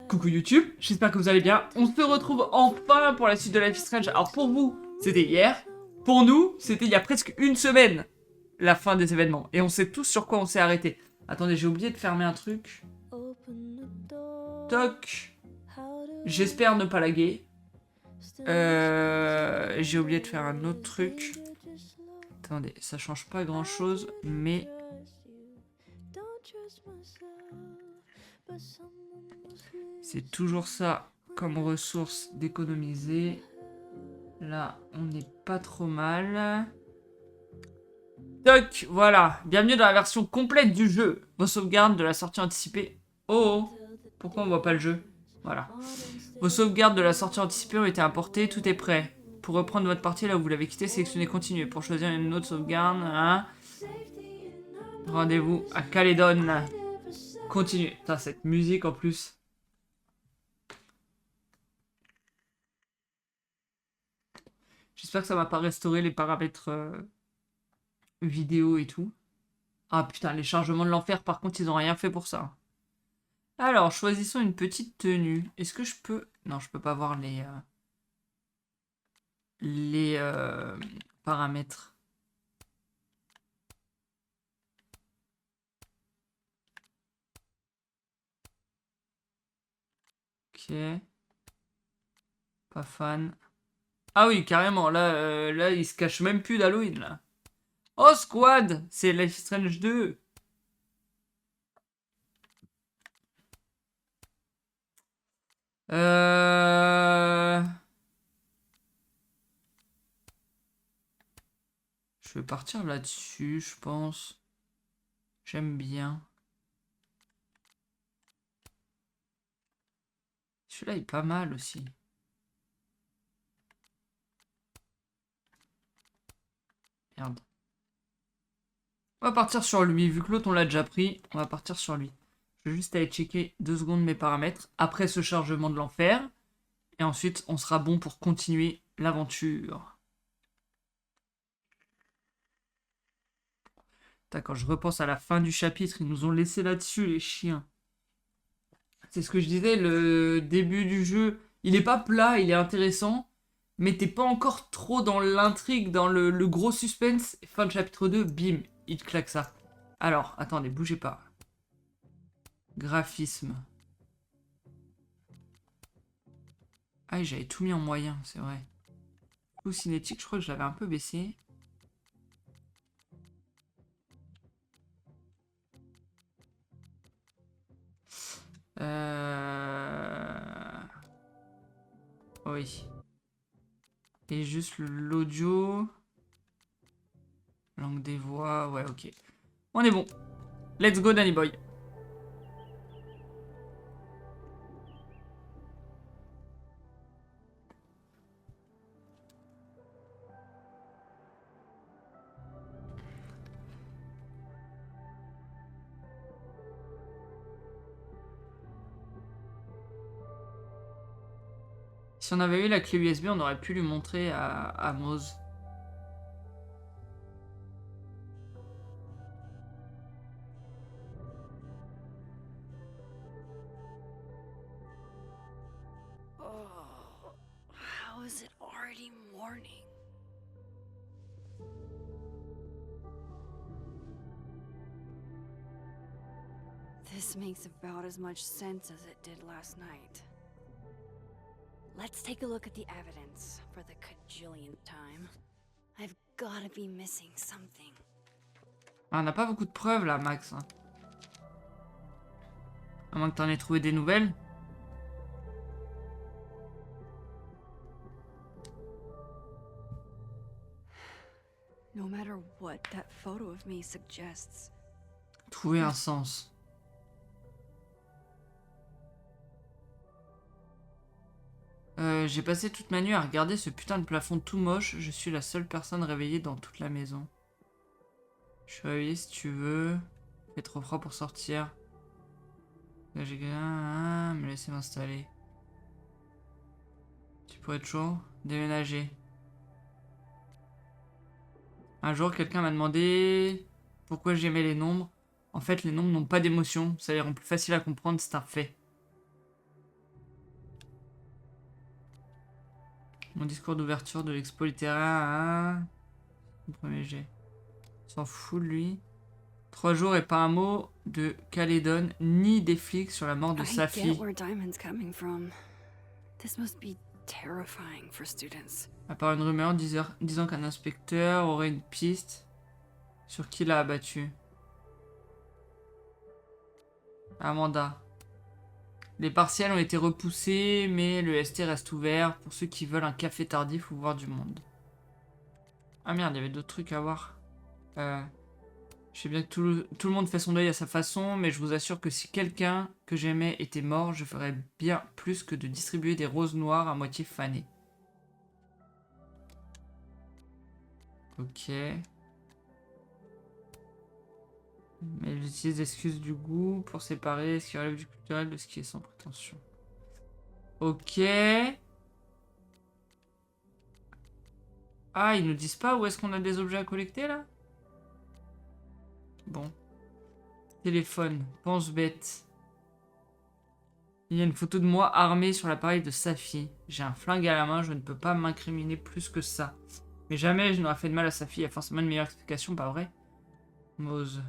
Coucou YouTube, j'espère que vous allez bien. On se retrouve enfin pour la suite de Life is Strange. Alors pour vous, c'était hier. Pour nous, c'était il y a presque une semaine, la fin des événements. Et on sait tous sur quoi on s'est arrêté. Attendez, j'ai oublié de fermer un truc. Toc. J'espère ne pas laguer. J'ai oublié de faire un autre truc. Attendez, ça change pas grand chose, mais... C'est toujours ça comme ressource d'économiser. Là, on n'est pas trop mal. Toc, voilà. Bienvenue dans la version complète du jeu. Vos sauvegardes de la sortie anticipée. Oh, pourquoi on voit pas le jeu? Voilà. Vos sauvegardes de la sortie anticipée ont été importées. Tout est prêt. Pour reprendre votre partie là où vous l'avez quitté, sélectionnez continuer. Pour choisir une autre sauvegarde, hein. Rendez-vous à Calédonie. Continuez. Putain, cette musique en plus. J'espère que ça m'a pas restauré les paramètres vidéo et tout. Ah putain, les chargements de l'enfer, par contre, ils ont rien fait pour ça. Alors, choisissons une petite tenue. Est-ce que je peux... Non, je peux pas voir les paramètres. Ok. Pas fan. Ah oui, carrément. Là, là il se cache même plus d'Halloween, là. Oh, Squad! C'est Life is Strange 2. Je vais partir là-dessus, je pense. J'aime bien. Celui-là est pas mal aussi. Merde. On va partir sur lui. Vu que l'autre, on l'a déjà pris, on va partir sur lui. Je vais juste aller checker 2 secondes mes paramètres après ce chargement de l'enfer. Et ensuite, on sera bon pour continuer l'aventure. Quand je repense à la fin du chapitre, ils nous ont laissé là-dessus, les chiens. C'est ce que je disais, le début du jeu, il est pas plat, il est intéressant, mais t'es pas encore trop dans l'intrigue, dans le gros suspense. Fin de chapitre 2, bim, il te claque ça. Alors, attendez, bougez pas. Graphisme. Ah, j'avais tout mis en moyen, c'est vrai. Ou cinétique, je crois que je l'avais un peu baissé. Oui. Et juste l'audio. Langue des voix, ouais, ok. On est bon. Let's go, Danny Boy. Si on avait eu la clé USB, on aurait pu lui montrer à Mose. Oh, how is it already morning? This makes about as much sense as it did last night. Let's take a look at the evidence for the cajillionth time. I've gotta be missing something. Ah, on n'a pas beaucoup de preuves là, Max. Hein. À moins que t'en aies trouvé des nouvelles. No matter what that photo of me suggests. Trouver un sens. J'ai passé toute ma nuit à regarder ce putain de plafond tout moche. Je suis la seule personne réveillée dans toute la maison. Je suis réveillée si tu veux. Il fait trop froid pour sortir. J'ai me laisser m'installer. Tu pourrais être chaud. Déménager. Un jour, quelqu'un m'a demandé pourquoi j'aimais les nombres. En fait, les nombres n'ont pas d'émotion. Ça les rend plus faciles à comprendre, c'est un fait. Mon discours d'ouverture de l'expo littéraire. Le premier jet. S'en fout de lui. 3 jours et pas un mot de Calédon ni des flics sur la mort de I get Safi. where Diamond's coming from. This must be terrifying for students. À part une rumeur disant qu'un inspecteur aurait une piste sur qui l'a abattu. Amanda. Les partiels ont été repoussés, mais le ST reste ouvert pour ceux qui veulent un café tardif ou voir du monde. Ah merde, il y avait d'autres trucs à voir. Je sais bien que tout le monde fait son deuil à sa façon, mais je vous assure que si quelqu'un que j'aimais était mort, je ferais bien plus que de distribuer des roses noires à moitié fanées. Ok. Mais j'utilise l'excuse du goût pour séparer ce qui relève du culturel de ce qui est sans prétention. Ok. Ah, ils nous disent pas où est-ce qu'on a des objets à collecter là? Bon. Téléphone. Pense bête. Il y a une photo de moi armé sur l'appareil de Safi. J'ai un flingue à la main, je ne peux pas m'incriminer plus que ça. Mais jamais je n'aurais fait de mal à Safi. Il y a forcément une meilleure explication, pas vrai? Mose.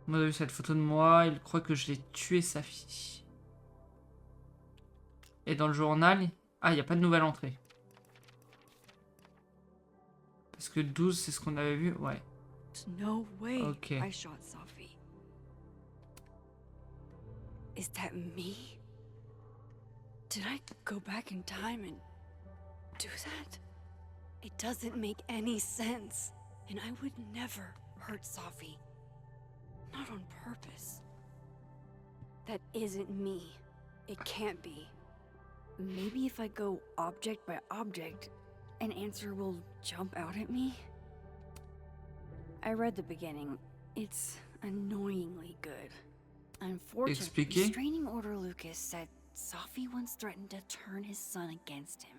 Mose a vu cette photo de moi, il croit que je l'ai tué, Safi. Et dans le journal... Ah, il n'y a pas de nouvelle entrée. Parce que 12, c'est ce qu'on avait vu. Ouais. No way Ok. I shot Safi. Is that me? Did I go back in time and do that? It doesn't make any sense. And I would never hurt Safi. Not on purpose. That isn't me. It can't be. Maybe if I go object by object, an answer will jump out at me? I read the beginning. It's annoyingly good. Unfortunately, Expliquez. Restraining Order Lucas said Safi once threatened to turn his son against him.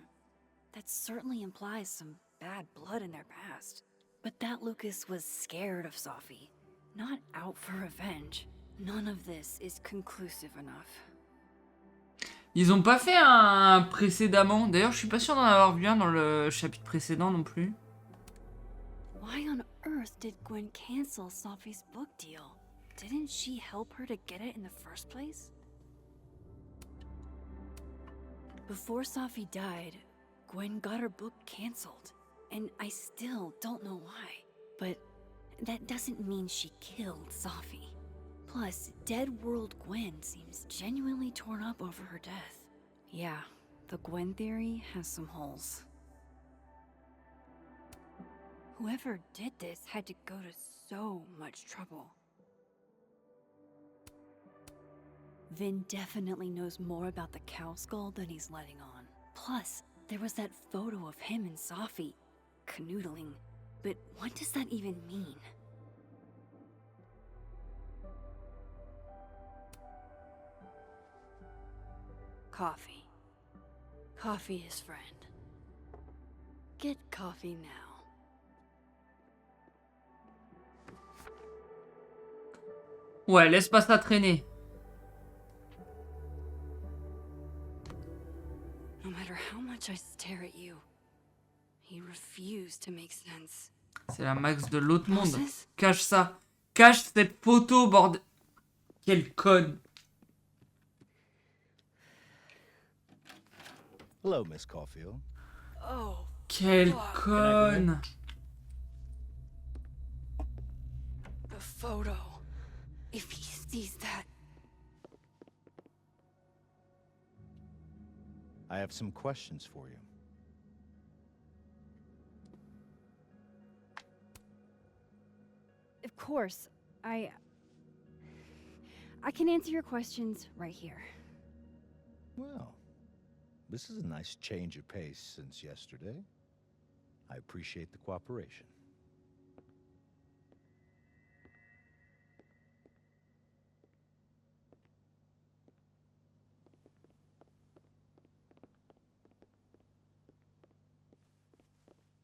That certainly implies some bad blood in their past. But that Lucas was scared of Safi, not out for revenge. None of this is conclusive enough. Ils ont pas fait un précédemment. D'ailleurs, je suis pas sûr d'en avoir vu un dans le chapitre précédent non plus. Why on earth did Gwen cancel Safi's book deal? Didn't she help her to get it in the first place? Before Safi died, Gwen got her book canceled, and I still don't know why. But that doesn't mean she killed Safi. Plus, Dead World Gwen seems genuinely torn up over her death. Yeah, the Gwen theory has some holes. Whoever did this had to go to so much trouble. Vin definitely knows more about the cow skull than he's letting on. Plus, there was that photo of him and Safi canoodling. But what does that even mean? Coffee. Coffee is friend. Get coffee now. Ouais, laisse pas ça traîner. No matter how much I stare at you, he refused to make sense. C'est la max de l'autre monde. Moses? Cache ça. Cache cette photo, bordel. Quelle conne. Hello, Miss Caulfield. Oh, Quelle fuck. conne. The photo. If he sees that. I have some questions for you. Of course, I can answer your questions right here. Well, this is a nice change of pace since yesterday. I appreciate the cooperation.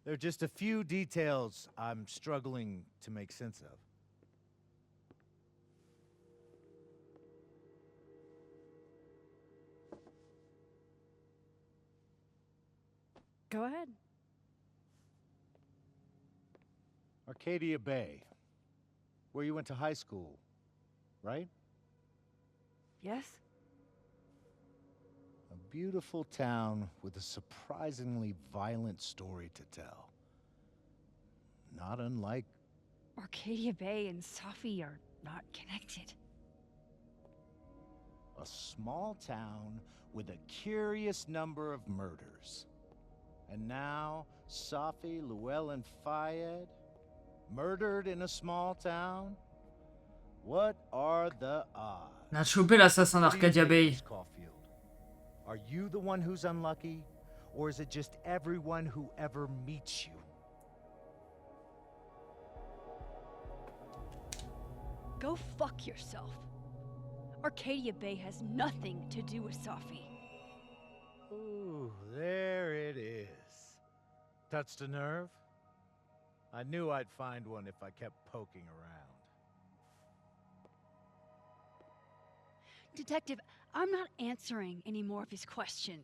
There are just a few details I'm struggling to make sense of. Go ahead. Arcadia Bay. Where you went to high school, right? Yes? A beautiful town with a surprisingly violent story to tell. Not unlike... Arcadia Bay and Safi are not connected. a small town with a curious number of murders. And now, Safi, Llewellyn Fayed, murdered in a small town? What are the odds? On a chopé l'assassin What do you d'Arcadia think, Bay. Miss Caulfield? Are you the one who's unlucky? Or is it just everyone who ever meets you? Go fuck yourself. Arcadia Bay has nothing to do with Safi. Ooh, there it is. Touched a nerve? I knew I'd find one if I kept poking around. Detective, I'm not answering any more of his questions.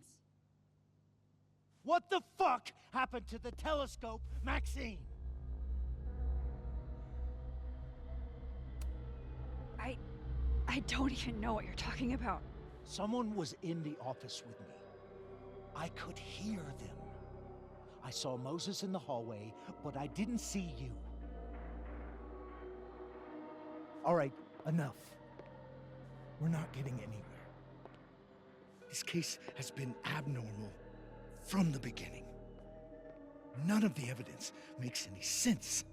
What the fuck happened to the telescope, Maxine? I don't even know what you're talking about. Someone was in the office with me. I could hear them. I saw Moses in the hallway, but I didn't see you. All right, enough. We're not getting anywhere. This case has been abnormal from the beginning. None of the evidence makes any sense.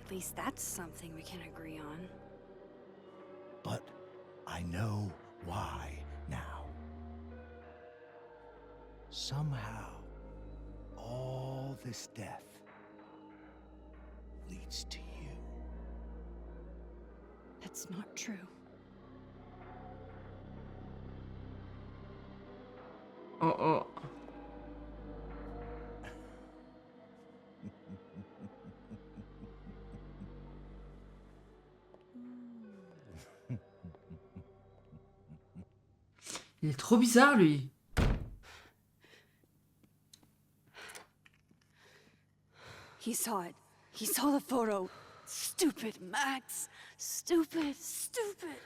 At least that's something we can agree on. But I know why now. Somehow, all this death leads to you. That's not true. Oh oh. Il est trop bizarre lui. He saw it. He saw the photo. Stupid Max. Stupid, stupid.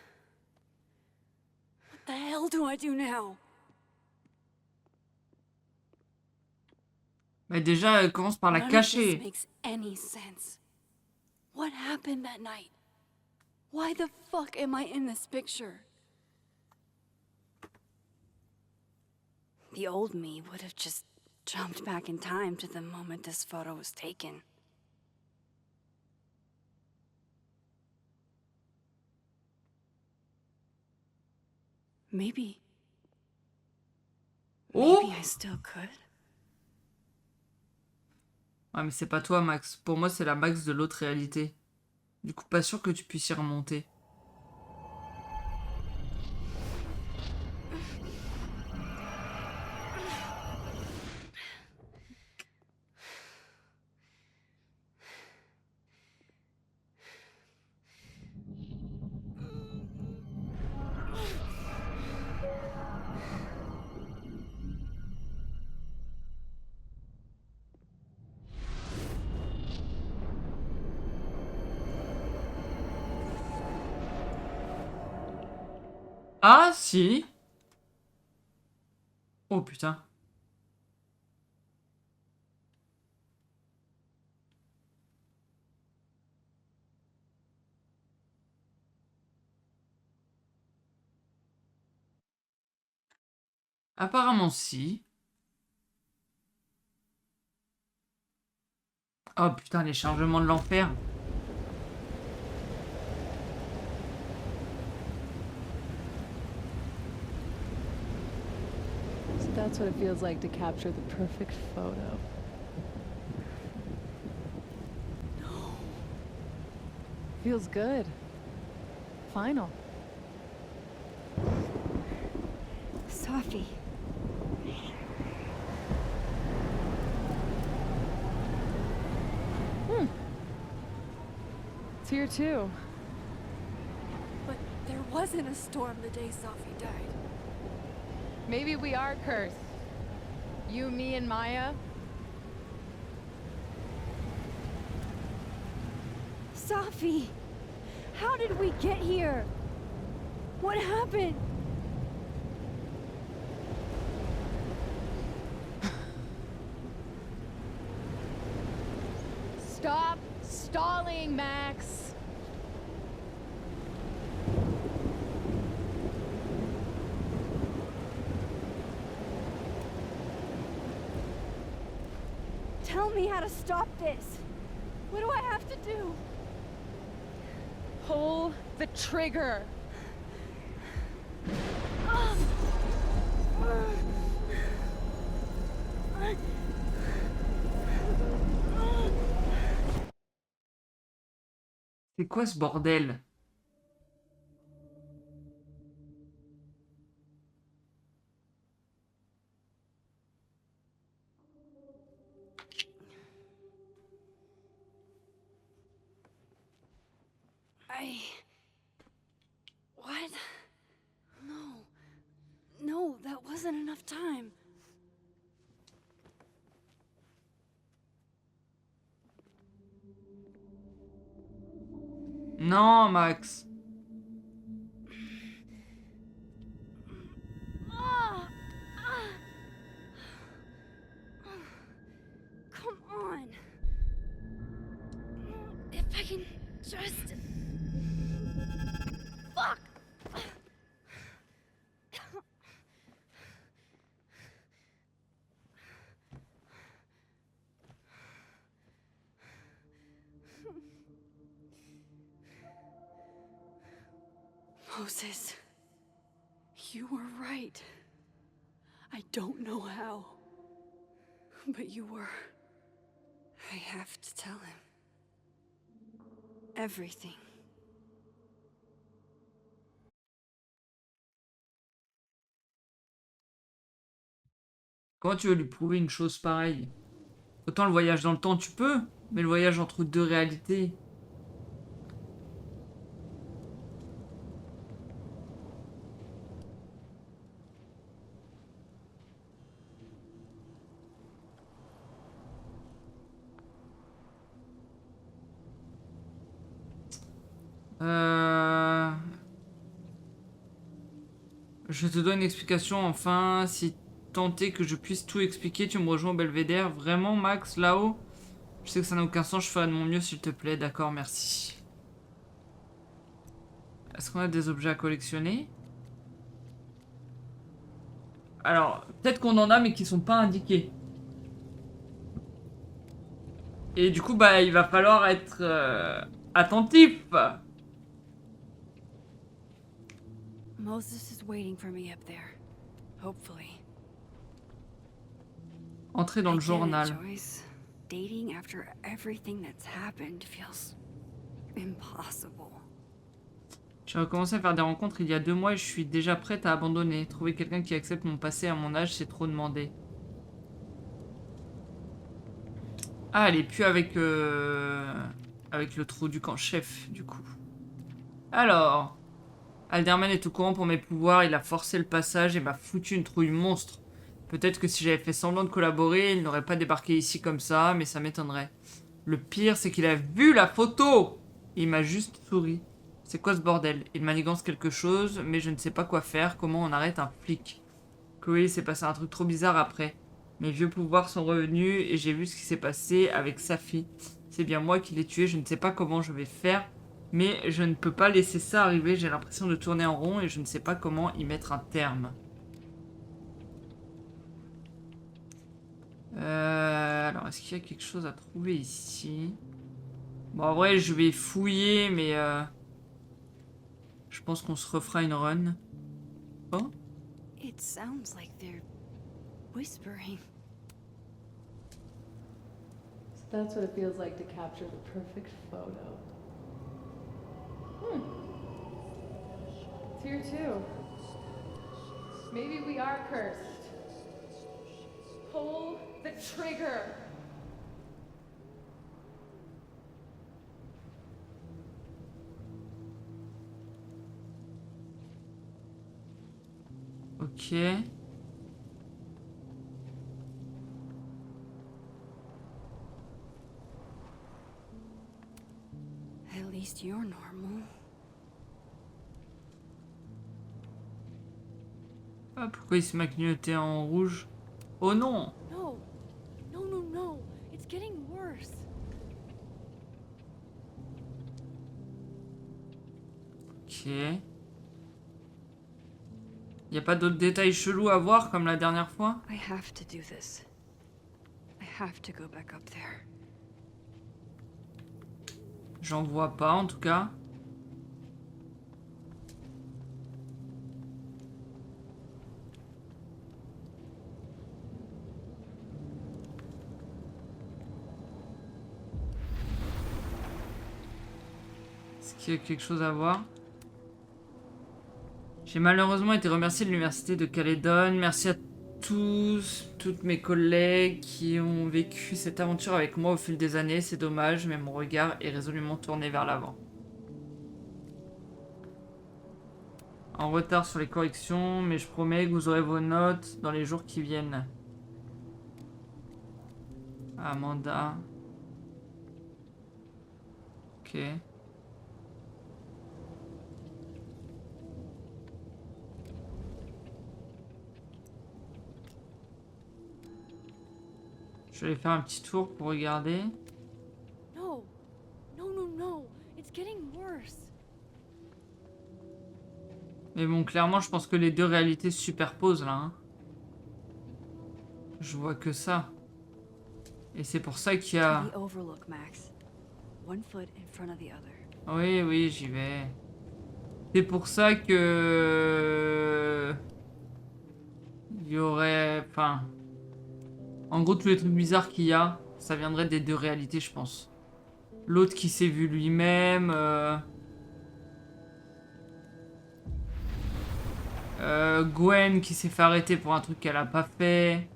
What the hell do I do now? Mais déjà, elle commence par la None of this cacher. makes any sense. What happened that night? Why the fuck am I in this picture? The old me would have just jumped back in time to the moment this photo was taken. Maybe Oh! I still could. Ouais, mais c'est pas toi, Max. Pour moi, c'est la Max de l'autre réalité. Du coup, pas sûr que tu puisses y remonter. Ah, si. Oh, putain. Apparemment, si. Oh, putain, les chargements de l'enfer. So that's what it feels like to capture the perfect photo. No. Feels good. Final. Safi. It's here too. But there wasn't a storm the day Safi died. Maybe we are cursed. You, me, and Maya. Safi! How did we get here? What happened? Stop stalling, Max. Tell me how to stop this. What do I have to do? Pull the trigger. C'est quoi ce bordel? What? No. No, that wasn't enough time. Non, Max. Ah! Ah! Come on. If I can just... Fuck! Moses, you were right. I don't know how, but you were. I have to tell him. Everything. Comment tu veux lui prouver une chose pareille? Autant le voyage dans le temps, tu peux, mais le voyage entre deux réalités... Je te donne une explication, enfin, si tant est que je puisse tout expliquer, tu me rejoins au belvédère. Vraiment, Max, là-haut? Je sais que ça n'a aucun sens, je ferai de mon mieux, s'il te plaît. D'accord, merci. Est-ce qu'on a des objets à collectionner? Alors, peut-être qu'on en a, mais qui sont pas indiqués. Et du coup, bah, il va falloir être attentif. Moses is waiting for me up there. Hopefully. Entrer dans I le get it, journal. Joyce. Dating after everything that's happened feels impossible. J'ai recommencé à faire des rencontres il y a 2 mois et je suis déjà prête à abandonner. Trouver quelqu'un qui accepte mon passé à mon âge, c'est trop demandé. Ah, elle est plus avec, avec le trou du camp chef, du coup. Alors, Alderman est au courant pour mes pouvoirs, il a forcé le passage et m'a foutu une trouille monstre. Peut-être que si j'avais fait semblant de collaborer, il n'aurait pas débarqué ici comme ça, mais ça m'étonnerait. Le pire, c'est qu'il a vu la photo. Il m'a juste souri. C'est quoi ce bordel? Il manigance quelque chose, mais je ne sais pas quoi faire. Comment on arrête un flic? Chloé, il s'est passé un truc trop bizarre après. Mes vieux pouvoirs sont revenus et j'ai vu ce qui s'est passé avec Safi. C'est bien moi qui l'ai tué, je ne sais pas comment je vais faire, mais je ne peux pas laisser ça arriver. J'ai l'impression de tourner en rond et je ne sais pas comment y mettre un terme. Alors, est-ce qu'il y a quelque chose à trouver ici? Bon, en vrai, je vais fouiller, mais je pense qu'on se refera une run. Oh? It sounds like they're whispering. So that's what it feels like to capture the perfect photo. It's here too. Maybe we are cursed. Pull the trigger. Ok. least you're normal. Ah, pourquoi il se m'a clignoté en rouge? Oh non! No. No, no, no. It's getting worse. Ok. Y a pas d'autres détails chelous à voir comme la dernière fois? I have to do this. I have to go back up there. J'en vois pas en tout cas. Est-ce qu'il y a quelque chose à voir? J'ai malheureusement été remercié de l'université de Calédonie. Merci à tous, toutes mes collègues qui ont vécu cette aventure avec moi au fil des années. C'est dommage, mais mon regard est résolument tourné vers l'avant. En retard sur les corrections, mais je promets que vous aurez vos notes dans les jours qui viennent. Amanda. Ok. Je vais aller faire un petit tour pour regarder. No. No, no, no. It's getting worse. Mais bon, clairement, je pense que les deux réalités se superposent là. Hein. Je vois que ça. Et c'est pour ça qu'il y a... To the overlook, Max. One foot in front of the other. Oui, oui, j'y vais. C'est pour ça que... Il y aurait... Enfin... En gros, tous les trucs bizarres qu'il y a, ça viendrait des deux réalités, je pense. L'autre qui s'est vu lui-même... Gwen qui s'est fait arrêter pour un truc qu'elle a pas fait.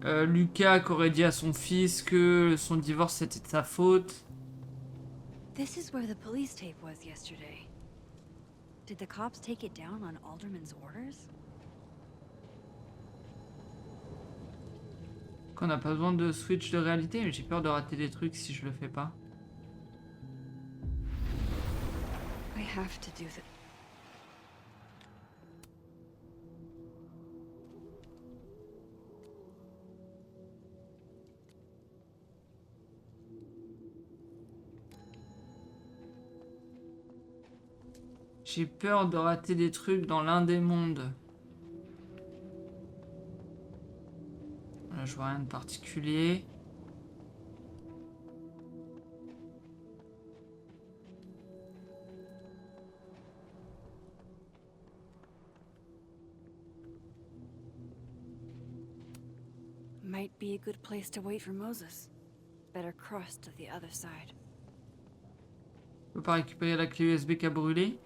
Lucas qui aurait dit à son fils que son divorce c'était de sa faute. This is where the police tape was yesterday. Did the cops take it down on Alderman's orders? Qu'on n'a pas besoin de switch de réalité, mais j'ai peur de rater des trucs si je le fais pas. I have to do that. J'ai peur de rater des trucs dans l'un des mondes. Là, je vois rien de particulier. Might be a good place to wait for Moses. Better cross to the other side. Je peux pas récupérer la clé USB qui a brûlé.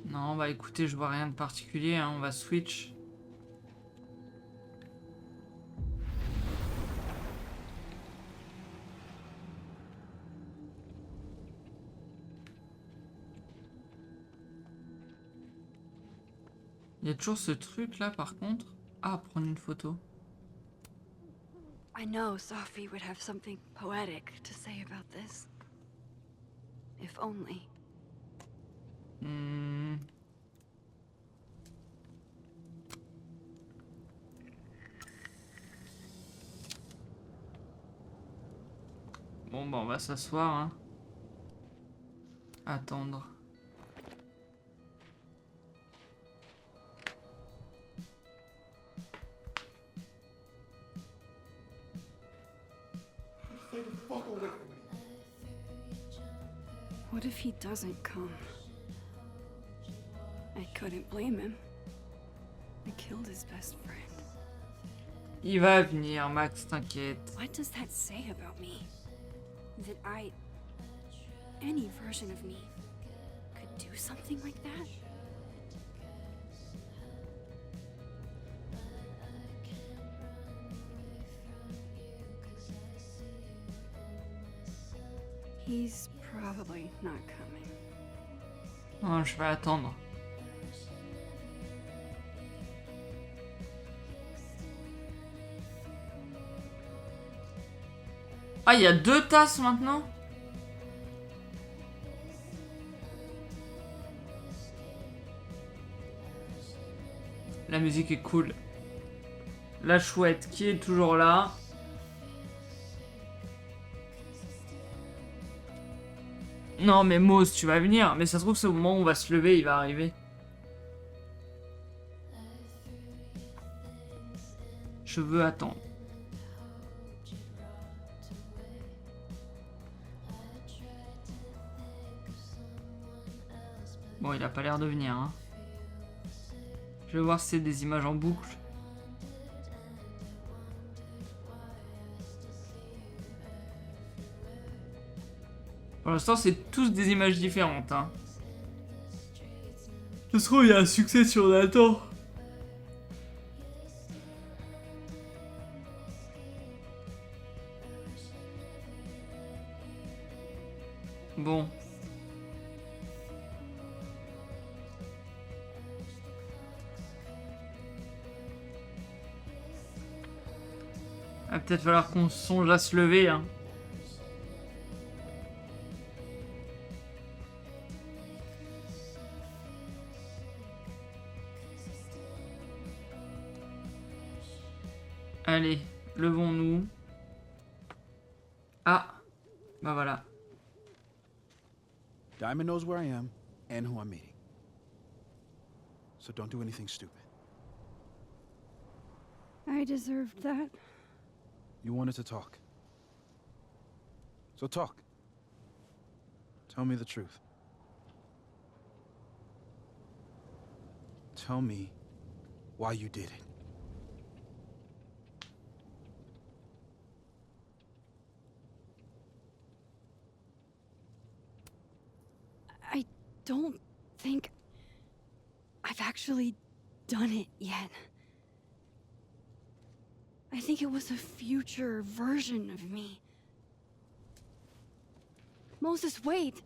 Non, bah écoutez, je vois rien de particulier, hein, on va switch. Il y a toujours ce truc là par contre. Ah, prendre une photo. I know Safi would have something poetic to say about this. If only. Bon, bah on va s'asseoir. Hein. Attendre. What if he doesn't come? I couldn't blame him. I killed his best friend. Il va venir, Max, t'inquiète. What does that say about me? That any version of me, could do something like that? He's probably not coming. Non, je vais attendre. Ah, il y a 2 tasses maintenant? La musique est cool. La chouette qui est toujours là. Non mais Mose, tu vas venir. Mais ça se trouve, c'est au moment où on va se lever, il va arriver. Je veux attendre. Bon, il a pas l'air de venir, hein. Je vais voir si c'est des images en boucle. Pour l'instant, c'est tous des images différentes, hein. Ça se trouve, il y a un succès sur Nathan. Bon. Va peut-être falloir qu'on songe à se lever, hein. Allez, levons-nous. Ah, bah voilà. Diamond knows where I am and who I'm meeting. So don't do anything stupid. I deserved that. You wanted to talk. So talk. Tell me the truth. Tell me why you did it. I don't think I've actually done it yet. I think it was a future version of me. Moses, wait!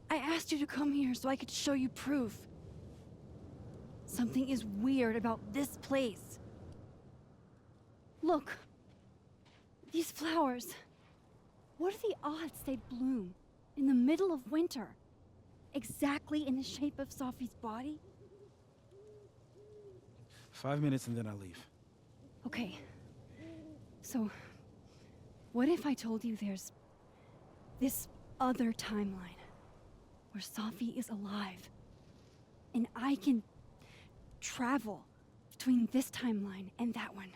I asked you to come here so I could show you proof. Something is weird about this place. Look. These flowers. What are the odds they bloom in the middle of winter? Exactly in the shape of Safi's body? 5 minutes and then I leave. Okay. So, what if I told you there's this other timeline where Safi is alive and I can travel between this timeline and that one?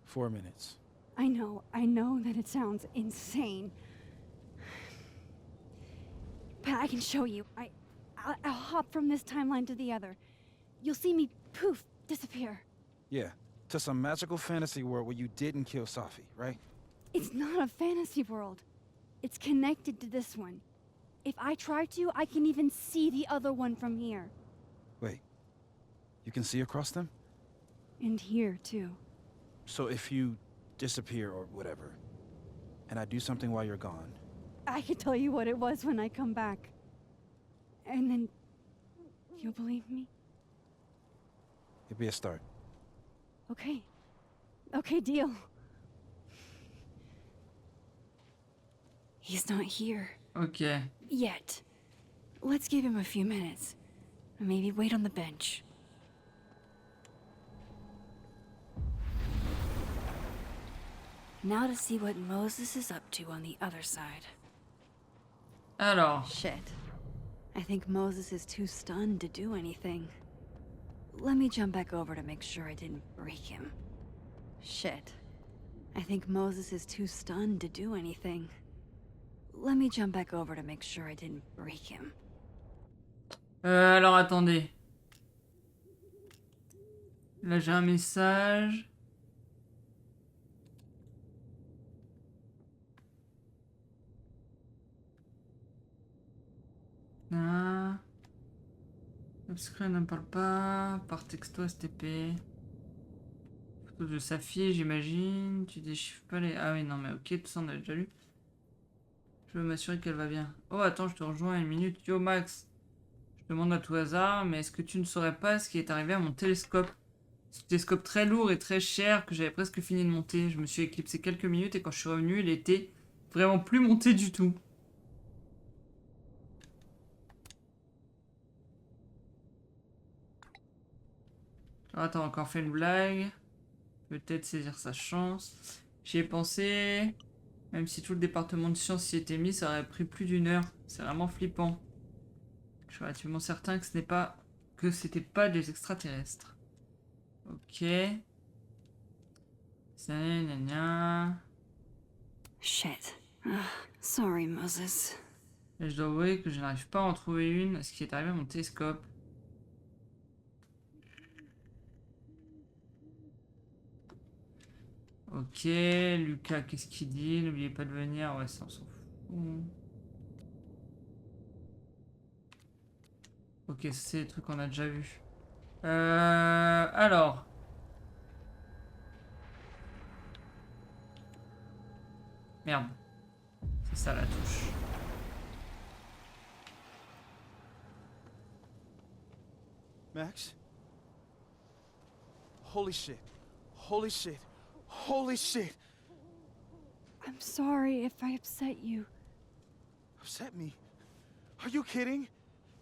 4 minutes. I know that it sounds insane. But I can show you. I'll hop from this timeline to the other. You'll see me, poof, disappear. Yeah, to some magical fantasy world where you didn't kill Safi, right? It's not a fantasy world. It's connected to this one. If I try to, I can even see the other one from here. Wait, you can see across them? And here, too. So if you disappear or whatever, and I do something while you're gone, I can tell you what it was when I come back. And then... you'll believe me? it'd be a start. Okay. Okay, deal. He's not here. Ok. Yet. Let's give him a few minutes. Maybe wait on the bench. Now to see what Moses is up to on the other side. Alors. Shit. I think Moses is too stunned to do anything. Let me jump back over to make sure I didn't break him. Shit. I think Moses is too stunned to do anything. Let me jump back over to make sure I didn't break him. Alors attendez. Là j'ai un message. Ah. Obscure ne me parle pas. Par texto STP. Photo de Safi, j'imagine. Tu déchiffres pas les... Ah oui, non mais ok, tout ça on a déjà lu. Je veux m'assurer qu'elle va bien. Oh attends, je te rejoins une minute. Yo Max. Je demande à tout hasard, mais est-ce que tu ne saurais pas ce qui est arrivé à mon télescope? Ce télescope très lourd et très cher que j'avais presque fini de monter. Je me suis éclipsé quelques minutes et quand je suis revenu, il était Vraiment plus monté du tout. Attends, encore fait une blague. Peut-être saisir sa chance. J'y ai pensé. Même si tout le département de sciences s'y était mis, ça aurait pris plus d'1 heure. C'est vraiment flippant. Je suis relativement certain que ce n'est pas... que c'était pas des extraterrestres. Ok. Ça, gna gna. Shit. Ugh, sorry, Moses. Et je dois avouer que je n'arrive pas à en trouver une. Ce qui est arrivé à mon télescope. Ok, Lucas, qu'est-ce qu'il dit? N'oubliez pas de venir. Ouais, ça, on s'en fout. Ok, c'est des trucs qu'on a déjà vus. Alors. Merde. C'est ça la touche. Max? Holy shit. Holy shit. Holy shit. I'm sorry if I upset you. Upset me? Are you kidding?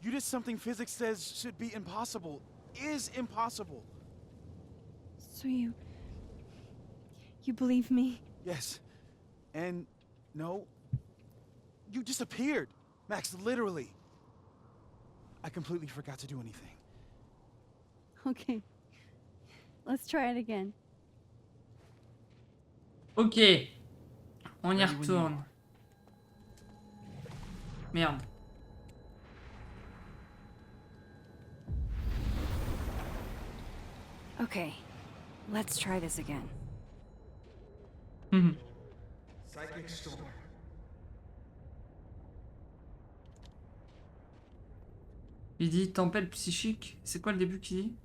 You did something physics says should be impossible. Is impossible. So you believe me? Yes. And no. You disappeared. Max, literally. I completely forgot to do anything. Okay. Let's try it again. Ok. On y Ready when you retourne. are. Merde. Okay. Let's try this again. Mhm. Psychic storm. Il dit tempête psychique. C'est quoi le début qu'il dit?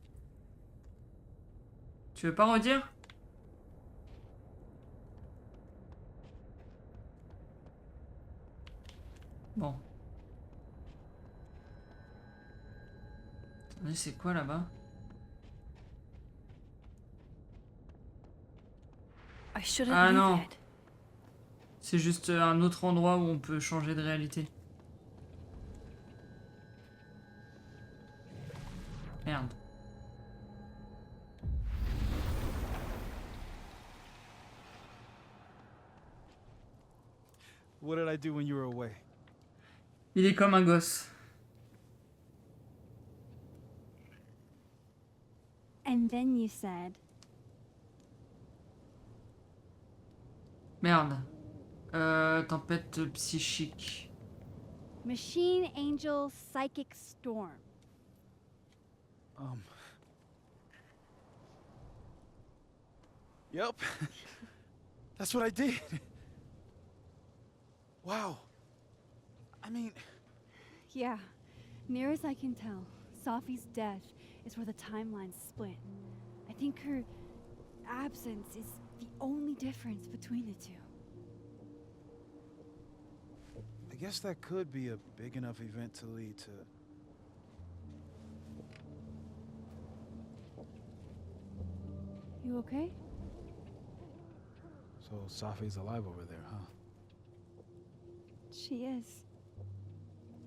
Tu veux pas redire? Bon. Attendez, c'est quoi là-bas? I shouldn't Ah leave non. yet. C'est juste un autre endroit où on peut changer de réalité. Merde. What did I do when you were away? Il est comme un gosse. And then you said, Merde. Tempête psychique. Machine Angel Psychic Storm. Yep. That's what I did. Wow. I mean, Yeah, near as I can tell, Safi's death is where the timelines split. I think her absence is the only difference between the two. I guess that could be a big enough event to lead to... You okay? So Safi's alive over there, huh? She is.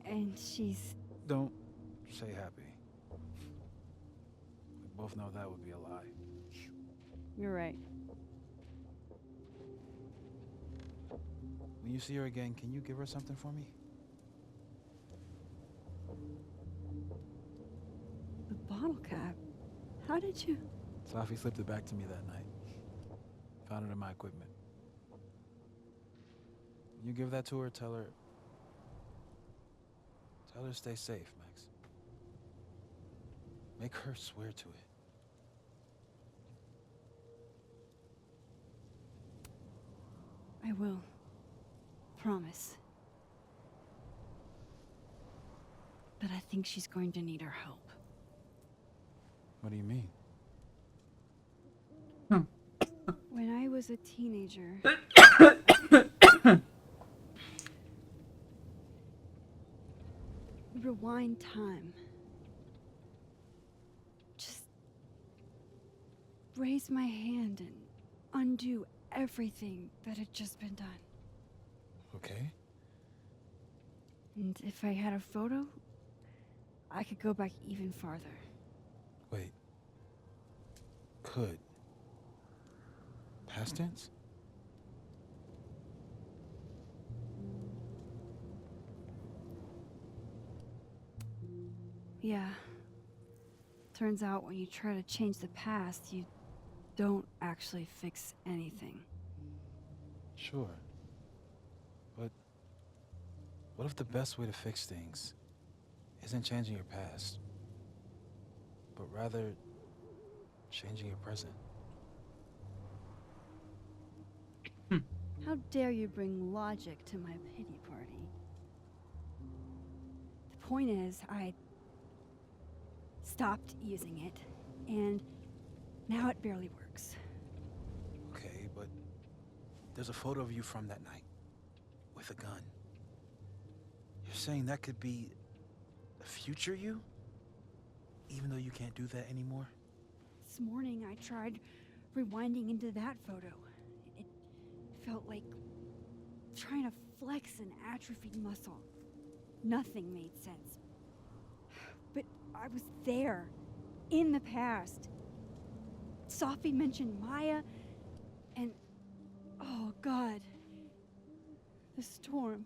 And she's... Don't say happy. We both know that would be a lie. You're right. When you see her again, can you give her something for me? The bottle cap? How did you... Safi slipped it back to me that night. Found it in my equipment. When you give that to her, tell her to stay safe, Max. Make her swear to it. I will. Promise. But I think she's going to need our help. What do you mean? When I was a teenager... Rewind time. Just raise my hand and undo everything that had just been done. Okay? And if I had a photo, I could go back even farther. Wait. Could. Past tense? Yeah. Turns out when you try to change the past, you don't actually fix anything. Sure. But what if the best way to fix things isn't changing your past, but rather changing your present? How dare you bring logic to my pity party? The point is, I stopped using it, and now it barely works. Okay, but there's a photo of you from that night with a gun. You're saying that could be a future you? Even though you can't do that anymore? This morning I tried rewinding into that photo. It felt like trying to flex an atrophied muscle. Nothing made sense. But I was there, in the past. Safi mentioned Maya, and oh God, the storm.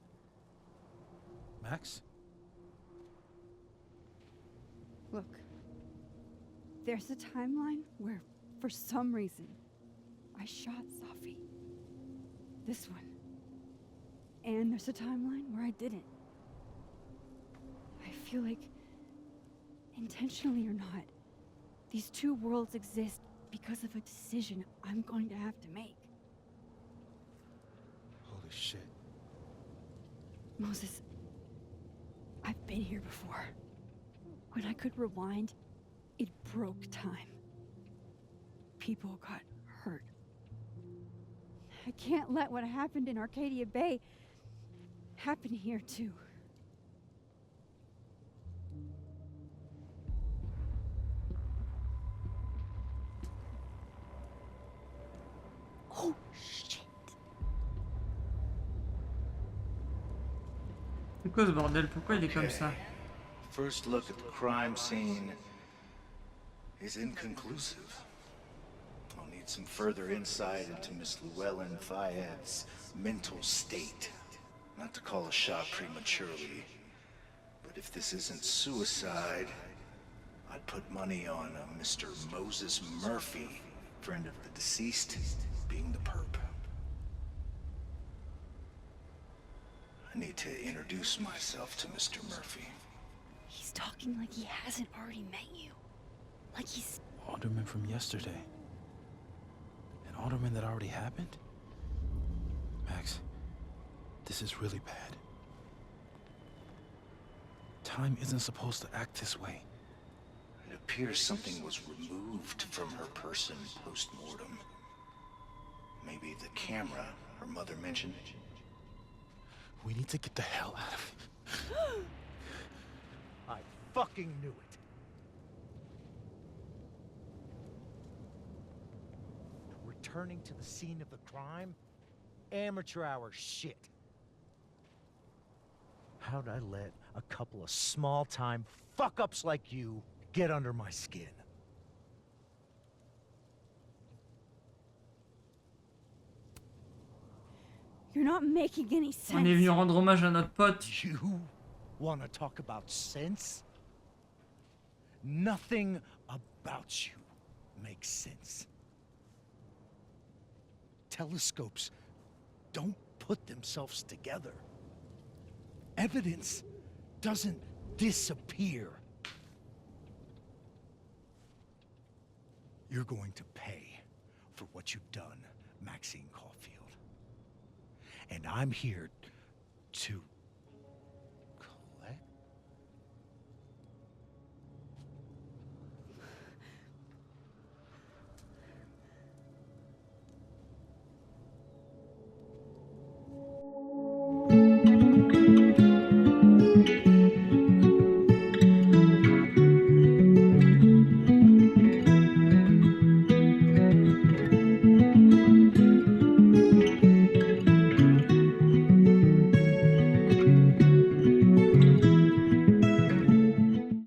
Max? Look, there's a timeline where, for some reason, I shot Safi. This one. And there's a timeline where I didn't. I feel like, intentionally or not, these two worlds exist because of a decision I'm going to have to make. Holy shit. Moses, I've been here before. When I could rewind, it broke time. People got hurt. I can't let what happened in Arcadia Bay happen here too. Oh, shit. C'est quoi ce bordel? Pourquoi il est comme ça? First look at the crime scene is inconclusive. I'll need some further insight into Miss Llewellyn Fayette's mental state. Not to call a shot prematurely, but if this isn't suicide, I'd put money on a Mr. Moses Murphy, friend of the deceased, being the perp. I need to introduce myself to Mr. Murphy. He's talking like he hasn't already met you. Like he's... Alderman from yesterday. An alderman that already happened? Max, this is really bad. Time isn't supposed to act this way. It appears something was removed from her person post-mortem. Maybe the camera her mother mentioned. We need to get the hell out of here. I fucking knew it. Returning to the scene of the crime? Amateur hour shit. How'd I let a couple of small-time fuck-ups like you get under my skin? You're not making any sense. On est venu rendre hommage à notre pote. You want to talk about sense? Nothing about you makes sense. Telescopes don't put themselves together. Evidence doesn't disappear. You're going to pay for what you've done, Maxine Caulfield. And I'm here to